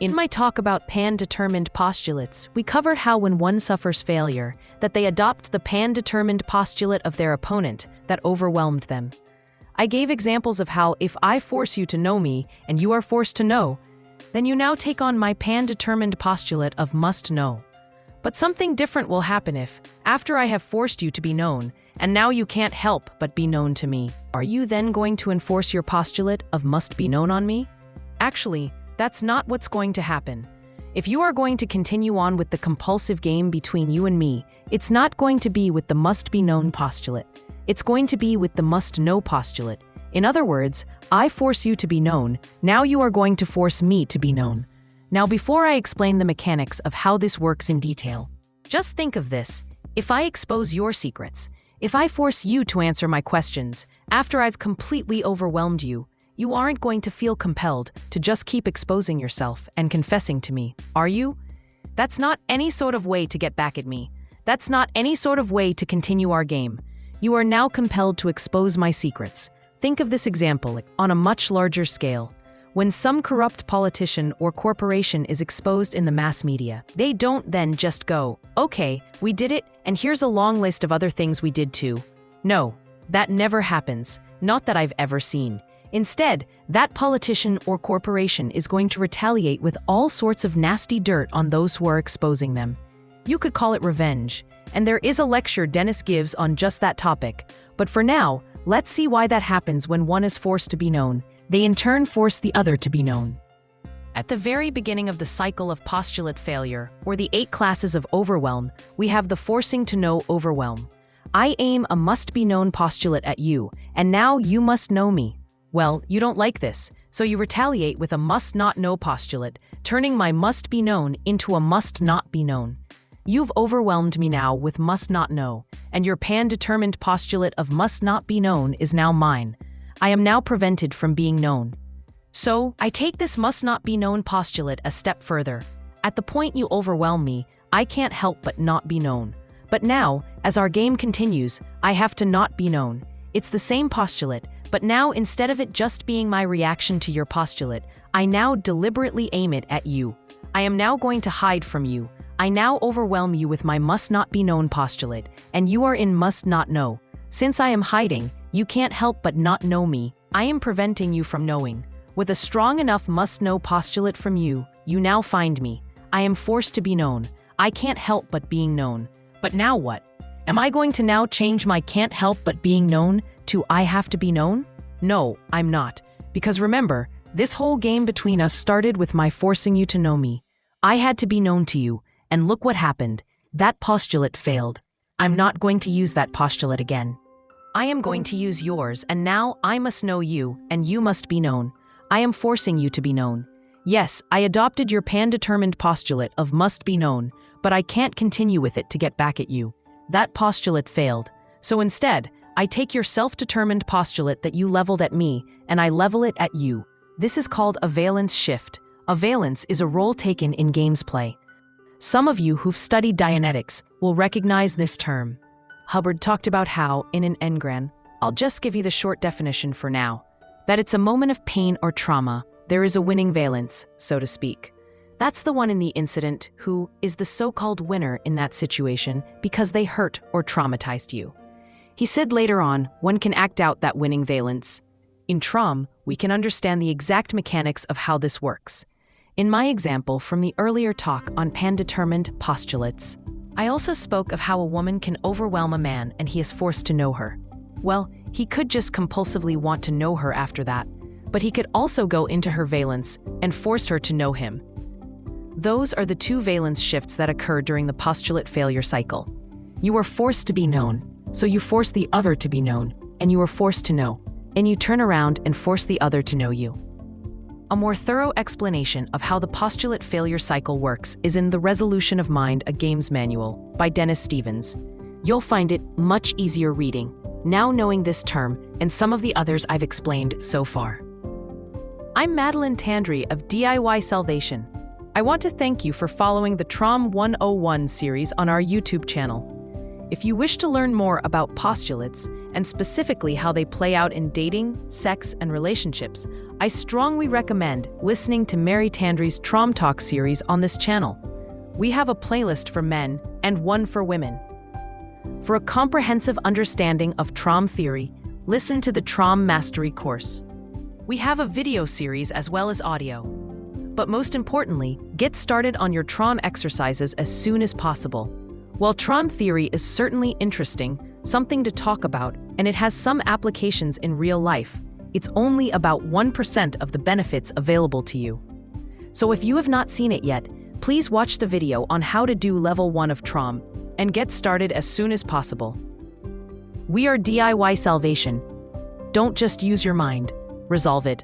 In my talk about pan-determined postulates, we covered how when one suffers failure, that they adopt the pan-determined postulate of their opponent that overwhelmed them. I gave examples of how if I force you to know me and you are forced to know, then you now take on my pan-determined postulate of must know. But something different will happen if, after I have forced you to be known, and now you can't help but be known to me, are you then going to enforce your postulate of must be known on me? Actually, that's not what's going to happen. If you are going to continue on with the compulsive game between you and me, it's not going to be with the must be known postulate. It's going to be with the must know postulate. In other words, I force you to be known, now you are going to force me to be known. Now before I explain the mechanics of how this works in detail, just think of this. If I expose your secrets, if I force you to answer my questions, after I've completely overwhelmed you, you aren't going to feel compelled to just keep exposing yourself and confessing to me, are you? That's not any sort of way to get back at me. That's not any sort of way to continue our game. You are now compelled to expose my secrets. Think of this example on a much larger scale. When some corrupt politician or corporation is exposed in the mass media, they don't then just go, okay, we did it, and here's a long list of other things we did too. No, that never happens, not that I've ever seen. Instead, that politician or corporation is going to retaliate with all sorts of nasty dirt on those who are exposing them. You could call it revenge, and there is a lecture Dennis gives on just that topic. But for now, let's see why that happens when one is forced to be known. They in turn force the other to be known. At the very beginning of the cycle of postulate failure, or the 8 classes of overwhelm, we have the forcing to know overwhelm. I aim a must-be-known postulate at you, and now you must know me. Well, you don't like this, so you retaliate with a must-not-know postulate, turning my must-be-known into a must-not-be-known. You've overwhelmed me now with must-not-know, and your pan-determined postulate of must-not-be-known is now mine. I am now prevented from being known. So, I take this must-not-be-known postulate a step further. At the point you overwhelm me, I can't help but not be known. But now, as our game continues, I have to not be known. It's the same postulate, but now instead of it just being my reaction to your postulate, I now deliberately aim it at you. I am now going to hide from you. I now overwhelm you with my must-not-be-known postulate, and you are in must-not-know. Since I am hiding, you can't help but not know me. I am preventing you from knowing. With a strong enough must-know postulate from you, you now find me. I am forced to be known. I can't help but being known. But now what? Am I going to now change my can't help but being known to I have to be known? No, I'm not. Because remember, this whole game between us started with my forcing you to know me. I had to be known to you, and look what happened. That postulate failed. I'm not going to use that postulate again. I am going to use yours, and now I must know you, and you must be known. I am forcing you to be known. Yes, I adopted your pan-determined postulate of must be known, but I can't continue with it to get back at you. That postulate failed. So instead, I take your self-determined postulate that you leveled at me, and I level it at you. This is called a valence shift. A valence is a role taken in games play. Some of you who've studied Dianetics will recognize this term. Hubbard talked about how, in an engram, I'll just give you the short definition for now, that it's a moment of pain or trauma, there is a winning valence, so to speak. That's the one in the incident who is the so-called winner in that situation because they hurt or traumatized you. He said later on, one can act out that winning valence. In TROM, we can understand the exact mechanics of how this works. In my example from the earlier talk on pan-determined postulates, I also spoke of how a woman can overwhelm a man and he is forced to know her. Well, he could just compulsively want to know her after that, but he could also go into her valence and force her to know him. Those are the 2 valence shifts that occur during the postulate failure cycle. You are forced to be known, so you force the other to be known, and you are forced to know, and you turn around and force the other to know you. A more thorough explanation of how the postulate failure cycle works is in The Resolution of Mind, a Games Manual by Dennis Stevens. You'll find it much easier reading, now knowing this term and some of the others I've explained so far. I'm Madeline Tandry of DIY Salvation. I want to thank you for following the TROM 101 series on our YouTube channel. If you wish to learn more about postulates, and specifically how they play out in dating, sex, and relationships, I strongly recommend listening to Mary Tandry's TROM Talk series on this channel. We have a playlist for men and one for women. For a comprehensive understanding of TROM theory, listen to the TROM Mastery course. We have a video series as well as audio. But most importantly, get started on your TROM exercises as soon as possible. While TROM theory is certainly interesting, something to talk about, and it has some applications in real life, it's only about 1% of the benefits available to you. So if you have not seen it yet, please watch the video on how to do level 1 of TROM and get started as soon as possible. We are DIY Salvation. Don't just use your mind, resolve it.